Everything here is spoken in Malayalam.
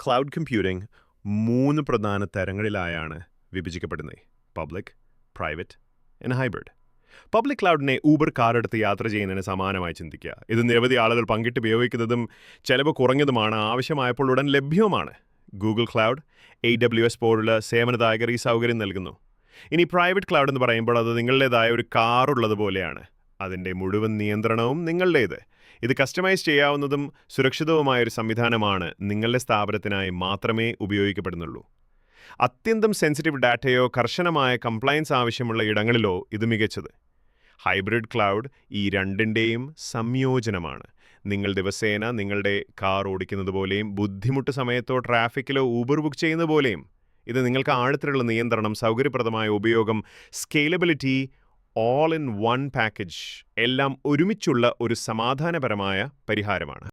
ക്ലൗഡ് കമ്പ്യൂട്ടിംഗ് 3 പ്രധാന തരങ്ങളിലായാണ് വിഭജിക്കപ്പെടുന്നത്: public, private and hybrid. Public ക്ലൗഡിനെ ഊബർ കാർ എടുത്ത് യാത്ര ചെയ്യുന്നതിന് സമാനമായി ചിന്തിക്കുക. ഇത് നിരവധി ആളുകൾ പങ്കിട്ട് ഉപയോഗിക്കുന്നതും ചെലവ് കുറഞ്ഞതുമാണ്, ആവശ്യമായപ്പോൾ ഉടൻ ലഭ്യവുമാണ്. ഗൂഗിൾ ക്ലൗഡ്, AWS പോലുള്ള സേവനദായകർ ഈ സൗകര്യം നൽകുന്നു. ഇനി പ്രൈവറ്റ് ക്ലൗഡ് എന്ന് പറയുമ്പോൾ അത് നിങ്ങളുടേതായ ഒരു കാർ ഉള്ളതുപോലെയാണ്. അതിൻ്റെ മുഴുവൻ നിയന്ത്രണവും നിങ്ങളുടേത്. ഇത് കസ്റ്റമൈസ് ചെയ്യാവുന്നതും സുരക്ഷിതവുമായ ഒരു സംവിധാനമാണ്. നിങ്ങളുടെ സ്ഥാപനത്തിനായി മാത്രമേ ഉപയോഗിക്കപ്പെടുന്നുള്ളൂ. അത്യന്തം സെൻസിറ്റീവ് ഡാറ്റയോ കർശനമായ കംപ്ലയൻസ് ആവശ്യമുള്ള ഇടങ്ങളിലോ ഇത് മികച്ചത്. ഹൈബ്രിഡ് ക്ലൗഡ് ഈ രണ്ടിൻ്റെയും സംയോജനമാണ്. നിങ്ങൾ ദിവസേന നിങ്ങളുടെ കാർ ഓടിക്കുന്നത് പോലെയും ബുദ്ധിമുട്ട് സമയത്തോ ട്രാഫിക്കിലോ ഊബർ ബുക്ക് ചെയ്യുന്ന പോലെയും ഇത് നിങ്ങൾക്ക് ആഴത്തിലുള്ള നിയന്ത്രണം, സൗകര്യപ്രദമായ ഉപയോഗം, scalability, all in one package എല്ലാം ഒരുമിച്ചുള്ള ഒരു സമാധാനപരമായ പരിഹാരമാണ്.